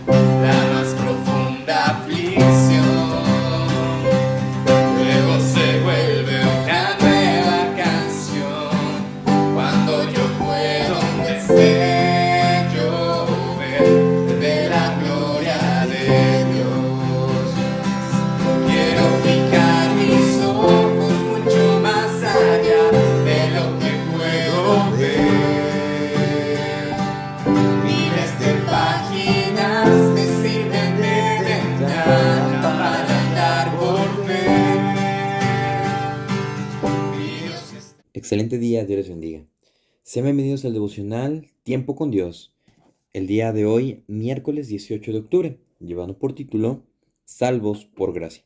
la más profunda aflicción. Luego se vuelve una nueva canción, cuando yo puedo desde yo ver de la gloria de Dios. Quiero fijar mis ojos mucho más allá de lo que puedo ver. Miles de páginas me sirven de ventana para andar por fe. Mi Dios está... Excelente día, Dios les bendiga. Sean bienvenidos al devocional Tiempo con Dios. El día de hoy, miércoles 18 de octubre, llevando por título Salvos por gracia.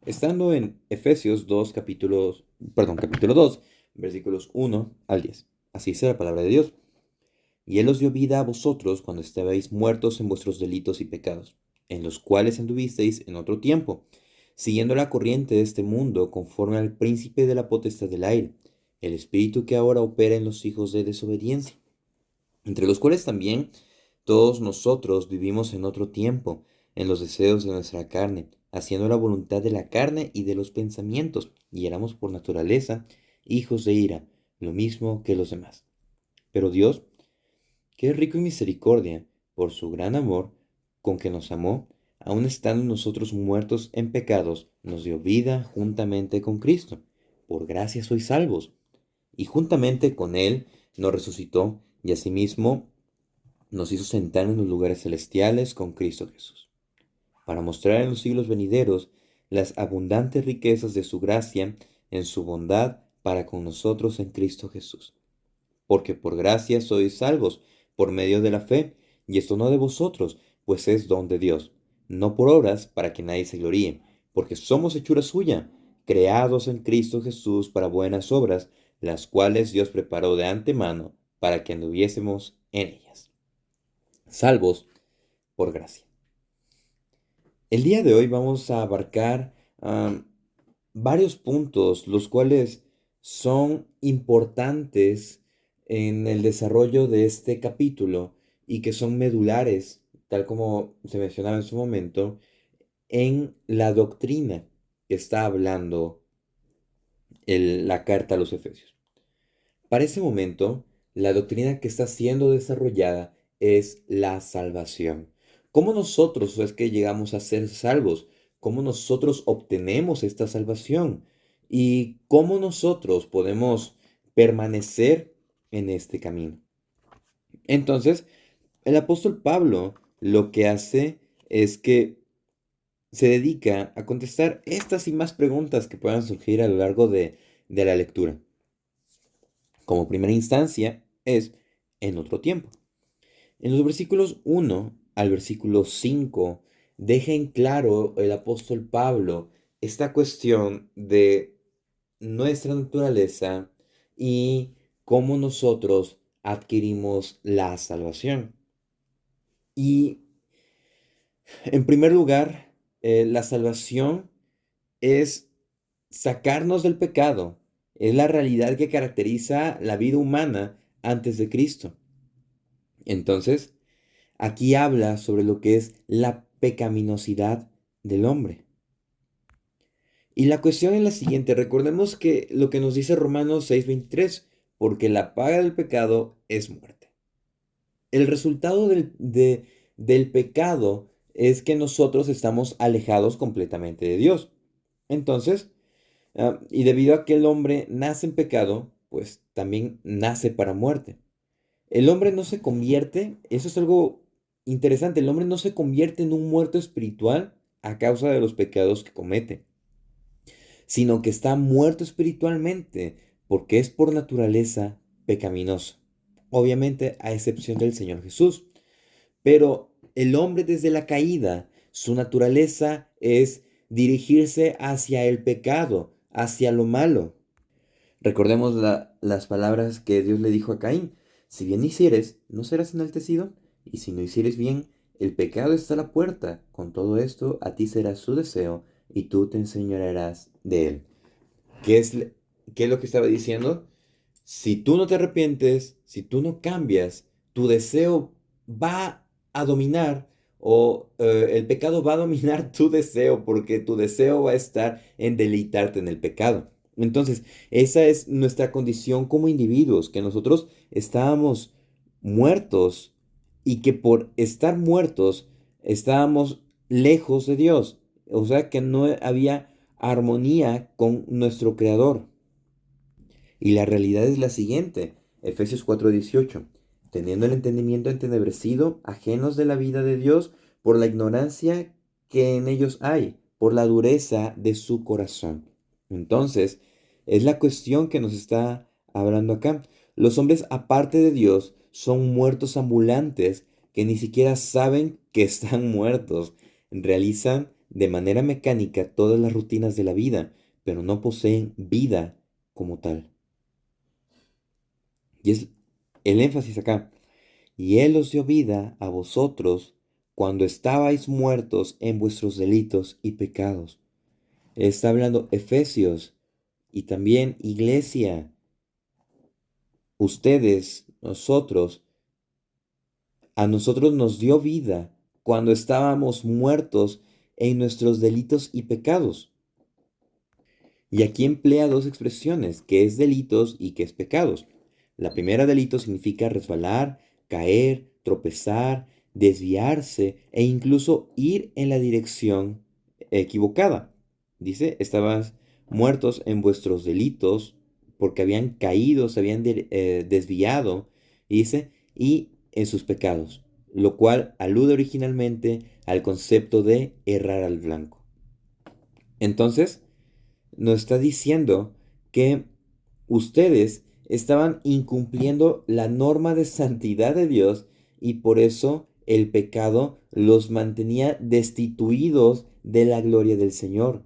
Estando en Efesios 2, capítulo 2, versículos 1 al 10. Así dice la palabra de Dios. Y Él os dio vida a vosotros cuando estabais muertos en vuestros delitos y pecados, en los cuales anduvisteis en otro tiempo, siguiendo la corriente de este mundo, conforme al príncipe de la potestad del aire, el espíritu que ahora opera en los hijos de desobediencia, entre los cuales también todos nosotros vivimos en otro tiempo, en los deseos de nuestra carne, haciendo la voluntad de la carne y de los pensamientos, y éramos por naturaleza hijos de ira, lo mismo que los demás. Pero Dios, que es rico en misericordia, por su gran amor con que nos amó, aun estando nosotros muertos en pecados, nos dio vida juntamente con Cristo. Por gracia sois salvos. Y juntamente con Él nos resucitó y asimismo nos hizo sentar en los lugares celestiales con Cristo Jesús, para mostrar en los siglos venideros las abundantes riquezas de su gracia en su bondad para con nosotros en Cristo Jesús. Porque por gracia sois salvos por medio de la fe, y esto no de vosotros, pues es don de Dios, no por obras para que nadie se gloríe, porque somos hechura suya, creados en Cristo Jesús para buenas obras, las cuales Dios preparó de antemano para que anduviésemos en ellas. Salvos por gracia. El día de hoy vamos a abarcar varios puntos, los cuales son importantes en el desarrollo de este capítulo y que son medulares, tal como se mencionaba en su momento, en la doctrina que está hablando la carta a los Efesios. Para ese momento, la doctrina que está siendo desarrollada es la salvación. ¿Cómo nosotros es que llegamos a ser salvos? ¿Cómo nosotros obtenemos esta salvación? ¿Y cómo nosotros podemos permanecer en este camino? Entonces, el apóstol Pablo lo que hace es que se dedica a contestar estas y más preguntas que puedan surgir a lo largo de la lectura. Como primera instancia es en otro tiempo. En los versículos 1 al versículo 5 deja en claro el apóstol Pablo esta cuestión de nuestra naturaleza y cómo nosotros adquirimos la salvación. Y en primer lugar, la salvación es sacarnos del pecado, es la realidad que caracteriza la vida humana antes de Cristo. Entonces, aquí habla sobre lo que es la pecaminosidad del hombre. Y la cuestión es la siguiente, recordemos que lo que nos dice Romanos 6:23, porque la paga del pecado es muerte. El resultado del pecado es que nosotros estamos alejados completamente de Dios. Entonces, y debido a que el hombre nace en pecado, pues también nace para muerte. El hombre no se convierte, eso es algo interesante, el hombre no se convierte en un muerto espiritual a causa de los pecados que comete, sino que está muerto espiritualmente porque es por naturaleza pecaminoso. Obviamente a excepción del Señor Jesús. Pero el hombre desde la caída, su naturaleza es dirigirse hacia el pecado, hacia lo malo. Recordemos las palabras que Dios le dijo a Caín. Si bien hicieres, no serás enaltecido, y si no hicieres bien, el pecado está a la puerta. Con todo esto, a ti será su deseo, y tú te enseñorearás de él. ¿Qué es, qué es lo que estaba diciendo? Si tú no te arrepientes, si tú no cambias, tu deseo va a dominar o el pecado va a dominar tu deseo porque tu deseo va a estar en deleitarte en el pecado. Entonces, esa es nuestra condición como individuos, que nosotros estábamos muertos y que por estar muertos estábamos lejos de Dios. O sea que no había armonía con nuestro Creador. Y la realidad es la siguiente, Efesios 4:18, teniendo el entendimiento entenebrecido, ajenos de la vida de Dios, por la ignorancia que en ellos hay, por la dureza de su corazón. Entonces, es la cuestión que nos está hablando acá. Los hombres, aparte de Dios, son muertos ambulantes que ni siquiera saben que están muertos. Realizan de manera mecánica todas las rutinas de la vida, pero no poseen vida como tal. Y es el énfasis acá. Y Él os dio vida a vosotros cuando estabais muertos en vuestros delitos y pecados. Está hablando Efesios y también Iglesia. Ustedes, a nosotros nos dio vida cuando estábamos muertos en nuestros delitos y pecados. Y aquí emplea dos expresiones, que es delitos y que es pecados. La primera, delito, significa resbalar, caer, tropezar, desviarse e incluso ir en la dirección equivocada. Dice, estabas muertos en vuestros delitos porque habían caído, se habían desviado, y dice, y en sus pecados, lo cual alude originalmente al concepto de errar al blanco. Entonces, nos está diciendo que ustedes estaban incumpliendo la norma de santidad de Dios y por eso el pecado los mantenía destituidos de la gloria del Señor.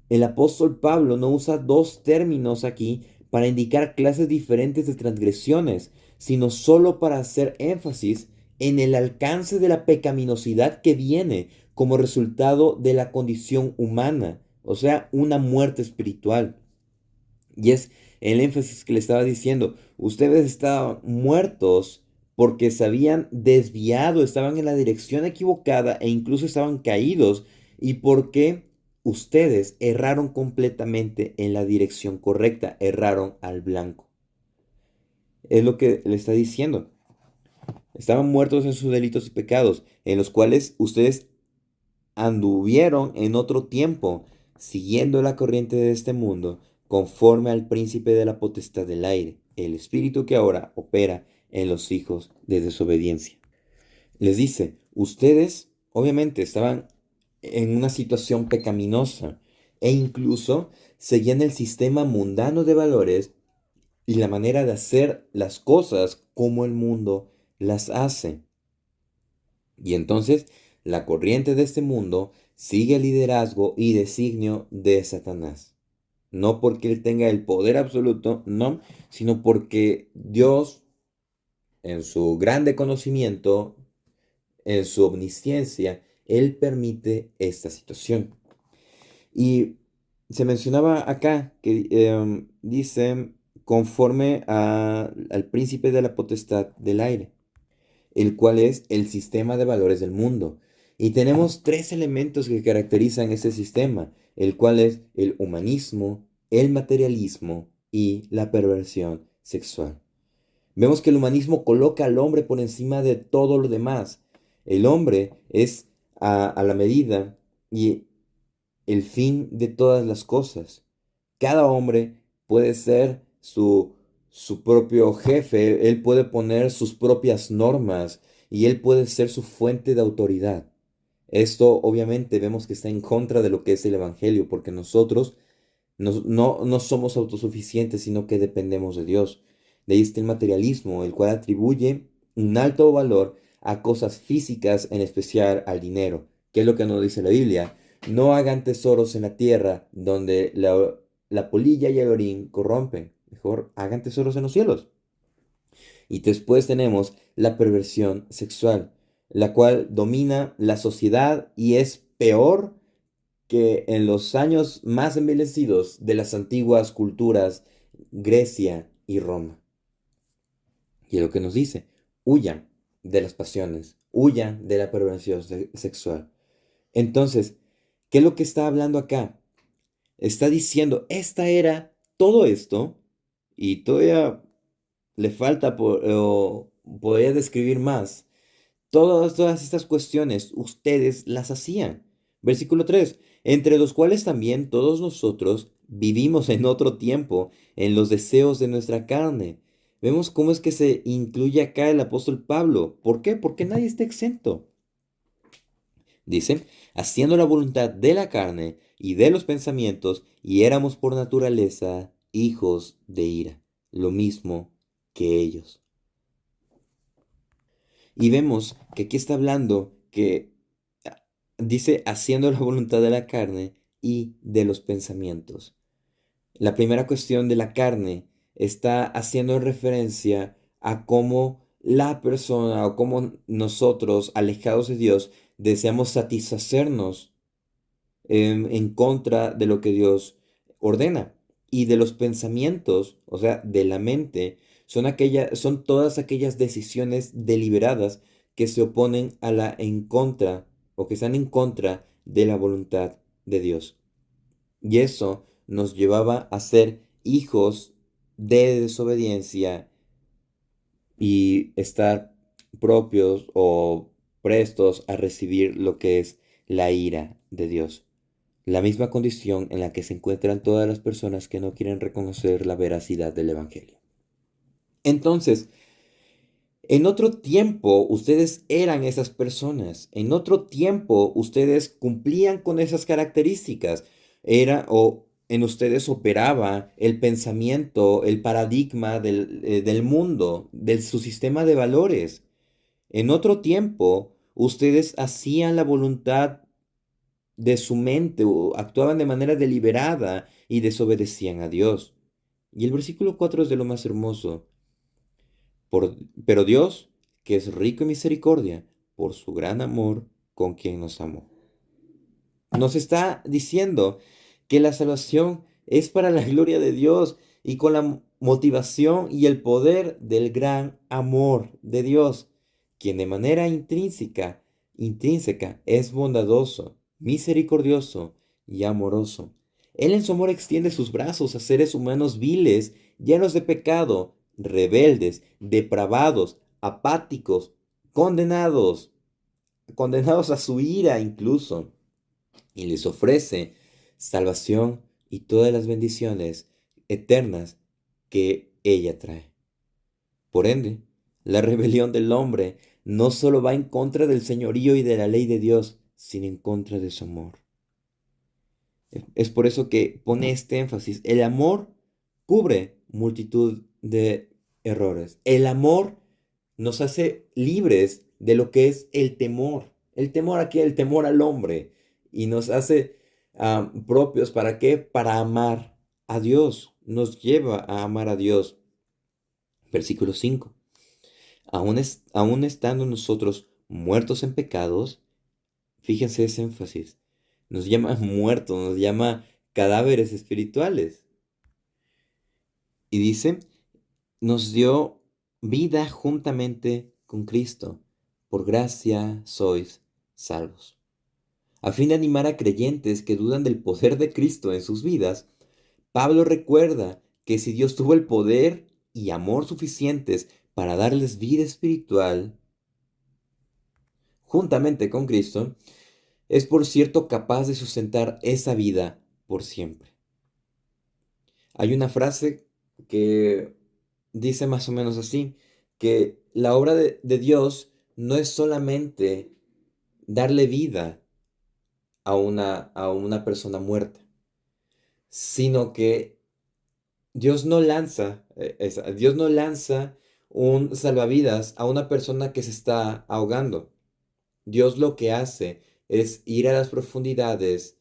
El apóstol Pablo no usa dos términos aquí para indicar clases diferentes de transgresiones, sino solo para hacer énfasis en el alcance de la pecaminosidad que viene como resultado de la condición humana, o sea, una muerte espiritual. Y es el énfasis que le estaba diciendo, ustedes estaban muertos porque se habían desviado, estaban en la dirección equivocada e incluso estaban caídos y porque ustedes erraron completamente en la dirección correcta, erraron al blanco. Es lo que le está diciendo. Estaban muertos en sus delitos y pecados, en los cuales ustedes anduvieron en otro tiempo, siguiendo la corriente de este mundo, conforme al príncipe de la potestad del aire, el espíritu que ahora opera en los hijos de desobediencia. Les dice, ustedes obviamente estaban en una situación pecaminosa e incluso seguían el sistema mundano de valores y la manera de hacer las cosas como el mundo las hace. Y entonces la corriente de este mundo sigue el liderazgo y designio de Satanás. No porque él tenga el poder absoluto, no, sino porque Dios, en su grande conocimiento, en su omnisciencia, él permite esta situación. Y se mencionaba acá que dice conforme al príncipe de la potestad del aire, el cual es el sistema de valores del mundo. Y tenemos tres elementos que caracterizan este sistema, el cual es el humanismo, el materialismo y la perversión sexual. Vemos que el humanismo coloca al hombre por encima de todo lo demás. El hombre es a la medida y el fin de todas las cosas. Cada hombre puede ser su propio jefe, él puede poner sus propias normas y él puede ser su fuente de autoridad. Esto obviamente vemos que está en contra de lo que es el Evangelio, porque nosotros no somos autosuficientes, sino que dependemos de Dios. De ahí está el materialismo, el cual atribuye un alto valor a cosas físicas, en especial al dinero. ¿Qué es lo que nos dice la Biblia? No hagan tesoros en la tierra donde la polilla y el orín corrompen. Mejor hagan tesoros en los cielos. Y después tenemos la perversión sexual, la cual domina la sociedad y es peor que en los años más envejecidos de las antiguas culturas Grecia y Roma. Y es lo que nos dice, huyan de las pasiones, huyan de la perversión sexual. Entonces, ¿qué es lo que está hablando acá? Está diciendo, esta era todo esto, y todavía le falta, o podría describir más. Todas estas cuestiones ustedes las hacían. Versículo 3: entre los cuales también todos nosotros vivimos en otro tiempo, en los deseos de nuestra carne. Vemos cómo es que se incluye acá el apóstol Pablo. ¿Por qué? Porque nadie está exento. Dice, haciendo la voluntad de la carne y de los pensamientos, y éramos por naturaleza hijos de ira, lo mismo que ellos. Y vemos que aquí está hablando que dice haciendo la voluntad de la carne y de los pensamientos. La primera cuestión de la carne está haciendo referencia a cómo la persona o cómo nosotros, alejados de Dios, deseamos satisfacernos en contra de lo que Dios ordena. Y de los pensamientos, o sea, de la mente, son todas aquellas decisiones deliberadas que se oponen a la en contra o que están en contra de la voluntad de Dios. Y eso nos llevaba a ser hijos de desobediencia y estar propios o prestos a recibir lo que es la ira de Dios. La misma condición en la que se encuentran todas las personas que no quieren reconocer la veracidad del Evangelio. Entonces, en otro tiempo ustedes eran esas personas. En otro tiempo ustedes cumplían con esas características. En ustedes operaba el pensamiento, el paradigma del mundo, de su sistema de valores. En otro tiempo ustedes hacían la voluntad de su mente o actuaban de manera deliberada y desobedecían a Dios. Y el versículo 4 es de lo más hermoso. Pero Dios, que es rico en misericordia, por su gran amor con quien nos amó. Nos está diciendo que la salvación es para la gloria de Dios y con la motivación y el poder del gran amor de Dios, quien de manera intrínseca es bondadoso, misericordioso y amoroso. Él en su amor extiende sus brazos a seres humanos viles, llenos de pecado, rebeldes, depravados, apáticos, condenados a su ira incluso, y les ofrece salvación y todas las bendiciones eternas que ella trae. Por ende, la rebelión del hombre no solo va en contra del señorío y de la ley de Dios, sino en contra de su amor. Es por eso que pone este énfasis. El amor cubre multitud de errores. El amor nos hace libres de lo que es el temor. El temor aquí, el temor al hombre. Y nos hace propios, ¿para qué? Para amar a Dios. Nos lleva a amar a Dios. Versículo 5. Aún estando nosotros muertos en pecados, fíjense ese énfasis. Nos llama muertos, nos llama cadáveres espirituales. Y dice, nos dio vida juntamente con Cristo. Por gracia sois salvos. A fin de animar a creyentes que dudan del poder de Cristo en sus vidas, Pablo recuerda que si Dios tuvo el poder y amor suficientes para darles vida espiritual, juntamente con Cristo, es por cierto capaz de sustentar esa vida por siempre. Hay una frase que dice más o menos así, que la obra de Dios no es solamente darle vida a una persona muerta, sino que Dios no lanza un salvavidas a una persona que se está ahogando. Dios lo que hace es ir a las profundidades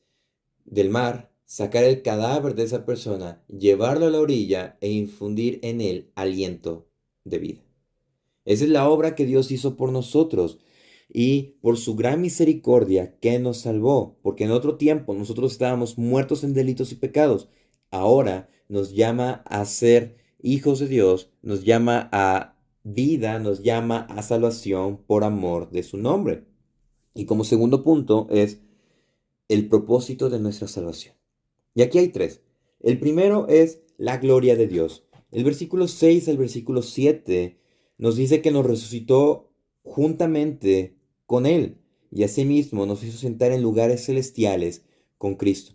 del mar, sacar el cadáver de esa persona, llevarlo a la orilla e infundir en él aliento de vida. Esa es la obra que Dios hizo por nosotros y por su gran misericordia que nos salvó, porque en otro tiempo nosotros estábamos muertos en delitos y pecados. Ahora nos llama a ser hijos de Dios, nos llama a vida nos llama a salvación por amor de su nombre. Y como segundo punto es el propósito de nuestra salvación. Y aquí hay tres. El primero es la gloria de Dios. El versículo 6 al versículo 7 nos dice que nos resucitó juntamente con Él y asimismo nos hizo sentar en lugares celestiales con Cristo.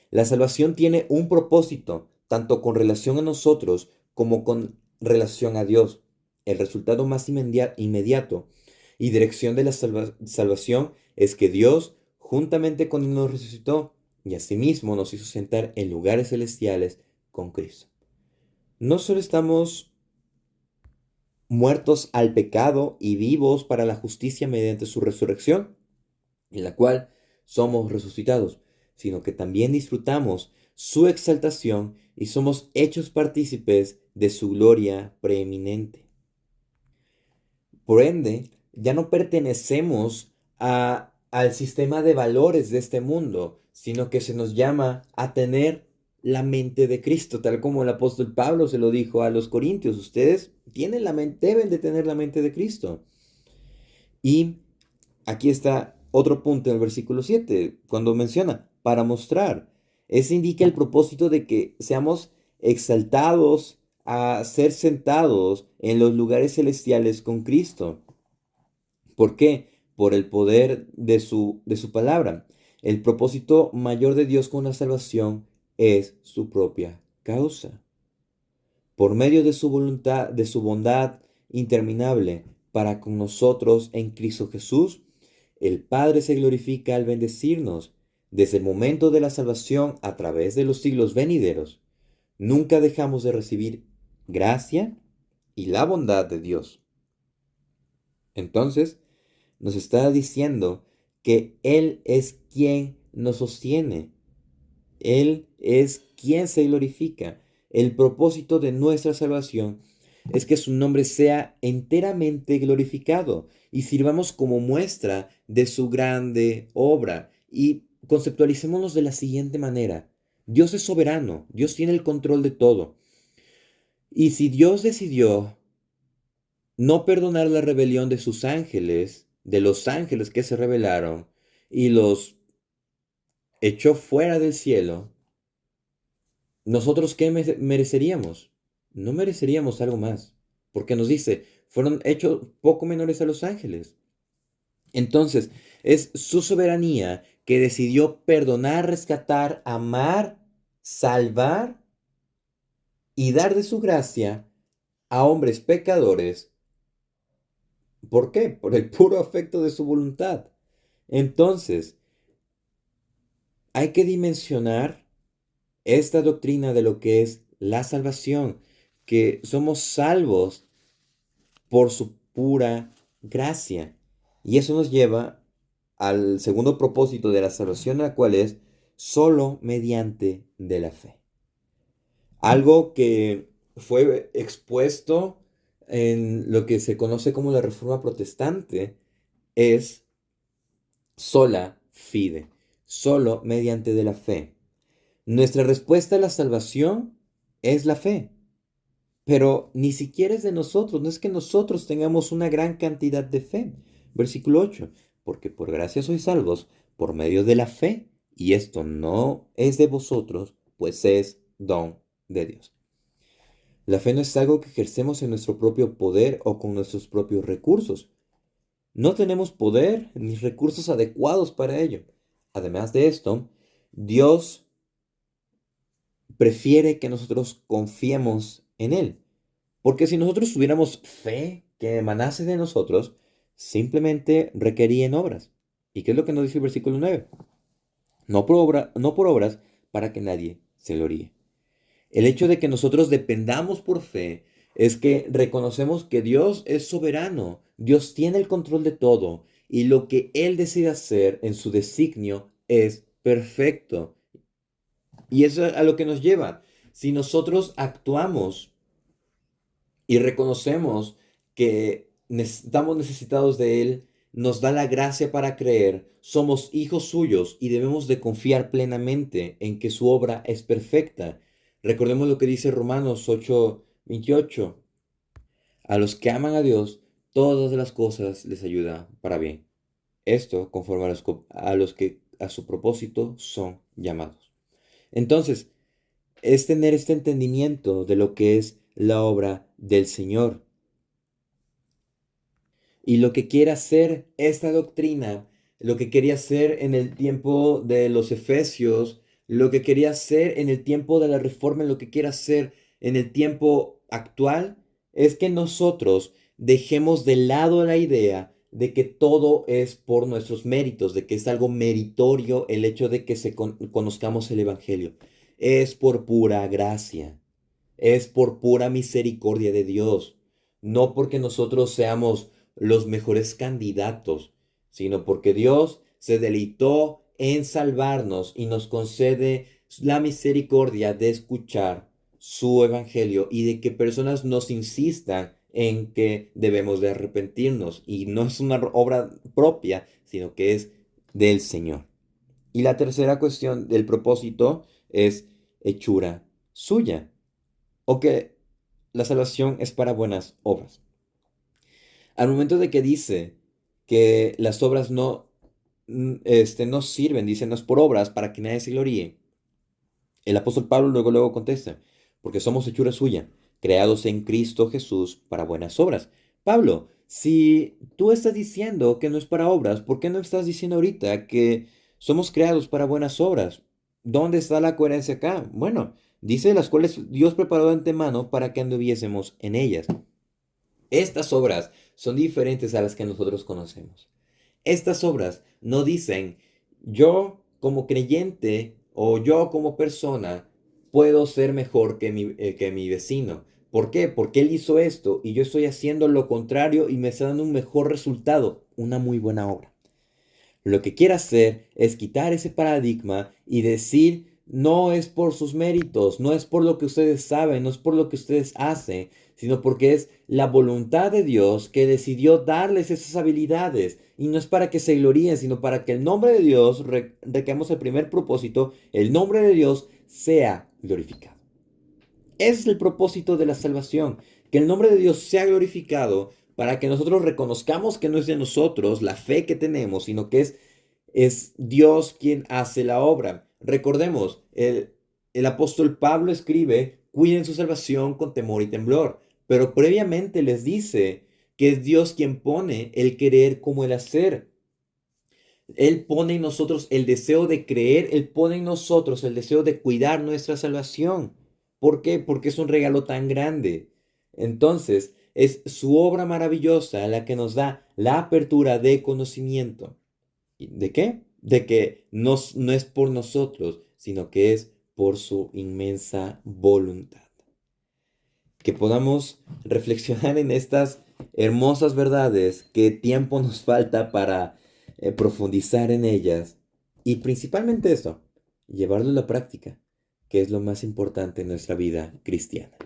La salvación tiene un propósito, tanto con relación a nosotros como con relación a Dios. El resultado más inmediato y dirección de la salvación es que Dios, juntamente con Él, nos resucitó y asimismo nos hizo sentar en lugares celestiales con Cristo. No solo estamos muertos al pecado y vivos para la justicia mediante su resurrección, en la cual somos resucitados, sino que también disfrutamos su exaltación y somos hechos partícipes de su gloria preeminente. Por ende, ya no pertenecemos al sistema de valores de este mundo, sino que se nos llama a tener la mente de Cristo, tal como el apóstol Pablo se lo dijo a los corintios. Ustedes tienen deben de tener la mente de Cristo. Y aquí está otro punto en el versículo 7, cuando menciona, para mostrar. Eso indica el propósito de que seamos exaltados a ser sentados en los lugares celestiales con Cristo. ¿Por qué? Por el poder de su palabra. El propósito mayor de Dios con la salvación es su propia causa. Por medio de su voluntad, de su bondad interminable para con nosotros en Cristo Jesús, el Padre se glorifica al bendecirnos desde el momento de la salvación a través de los siglos venideros. Nunca dejamos de recibir gracia y la bondad de Dios. Entonces, nos está diciendo que Él es quien nos sostiene. Él es quien se glorifica. El propósito de nuestra salvación es que su nombre sea enteramente glorificado y sirvamos como muestra de su grande obra. Y conceptualicémonos de la siguiente manera. Dios es soberano, Dios tiene el control de todo. Y si Dios decidió no perdonar la rebelión de sus ángeles, de los ángeles que se rebelaron, y los echó fuera del cielo, ¿nosotros qué mereceríamos? No mereceríamos algo más, porque nos dice, fueron hechos poco menores a los ángeles. Entonces, es su soberanía que decidió perdonar, rescatar, amar, salvar y dar de su gracia a hombres pecadores. ¿Por qué? Por el puro afecto de su voluntad. Entonces, hay que dimensionar esta doctrina de lo que es la salvación, que somos salvos por su pura gracia. Y eso nos lleva al segundo propósito de la salvación, la cual es solo mediante de la fe. Algo que fue expuesto en lo que se conoce como la Reforma Protestante es sola fide, solo mediante de la fe. Nuestra respuesta a la salvación es la fe, pero ni siquiera es de nosotros, no es que nosotros tengamos una gran cantidad de fe. Versículo 8, porque por gracia sois salvos por medio de la fe, y esto no es de vosotros, pues es don de Dios. La fe no es algo que ejercemos en nuestro propio poder o con nuestros propios recursos. No tenemos poder ni recursos adecuados para ello. Además de esto, Dios prefiere que nosotros confiemos en Él. Porque si nosotros tuviéramos fe que emanase de nosotros, simplemente requerían obras. ¿Y qué es lo que nos dice el versículo 9? No por obras para que nadie se gloríe. El hecho de que nosotros dependamos por fe es que reconocemos que Dios es soberano, Dios tiene el control de todo y lo que Él decide hacer en su designio es perfecto. Y eso es a lo que nos lleva. Si nosotros actuamos y reconocemos que estamos necesitados de Él, nos da la gracia para creer, somos hijos suyos y debemos de confiar plenamente en que su obra es perfecta. Recordemos lo que dice Romanos 8:28. A los que aman a Dios, todas las cosas les ayudan para bien. Esto conforme a los que a su propósito son llamados. Entonces, es tener este entendimiento de lo que es la obra del Señor. Y lo que quiere hacer esta doctrina, lo que quería hacer en el tiempo de los Efesios, lo que quería hacer en el tiempo de la Reforma, lo que quiere hacer en el tiempo actual, es que nosotros dejemos de lado la idea de que todo es por nuestros méritos, de que es algo meritorio el hecho de que conozcamos el Evangelio. Es por pura gracia, es por pura misericordia de Dios, no porque nosotros seamos los mejores candidatos, sino porque Dios se deleitó en salvarnos y nos concede la misericordia de escuchar su evangelio y de que personas nos insistan en que debemos de arrepentirnos. Y no es una obra propia, sino que es del Señor. Y la tercera cuestión del propósito es hechura suya, o que la salvación es para buenas obras. Al momento de que dice que las obras no sirven, dice, no es por obras para que nadie se gloríe, el apóstol Pablo luego contesta, porque somos hechura suya, creados en Cristo Jesús para buenas obras. Pablo, si tú estás diciendo que no es para obras, ¿por qué no estás diciendo ahorita que somos creados para buenas obras? ¿Dónde está la coherencia acá? Bueno, dice las cuales Dios preparó de antemano para que anduviésemos en ellas. Estas obras son diferentes a las que nosotros conocemos. Estas obras no dicen, yo como creyente o yo como persona puedo ser mejor que mi vecino. ¿Por qué? Porque él hizo esto y yo estoy haciendo lo contrario y me está dando un mejor resultado, una muy buena obra. Lo que quiere hacer es quitar ese paradigma y decir, no es por sus méritos, no es por lo que ustedes saben, no es por lo que ustedes hacen, sino porque es la voluntad de Dios que decidió darles esas habilidades. Y no es para que se gloríen, sino para que el nombre de Dios, recaemos el primer propósito, el nombre de Dios sea glorificado. Ese es el propósito de la salvación, que el nombre de Dios sea glorificado para que nosotros reconozcamos que no es de nosotros la fe que tenemos, sino que es Dios quien hace la obra. Recordemos, el apóstol Pablo escribe, cuiden su salvación con temor y temblor, pero previamente les dice que es Dios quien pone el querer como el hacer. Él pone en nosotros el deseo de creer, Él pone en nosotros el deseo de cuidar nuestra salvación. ¿Por qué? Porque es un regalo tan grande. Entonces, es su obra maravillosa la que nos da la apertura de conocimiento. ¿De qué? De que no es por nosotros, sino que es por su inmensa voluntad. Que podamos reflexionar en estas hermosas verdades, que tiempo nos falta para profundizar en ellas y principalmente eso, llevarlo a la práctica, que es lo más importante en nuestra vida cristiana.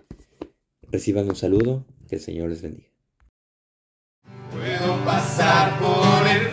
Reciban un saludo, que el Señor les bendiga. Puedo pasar por el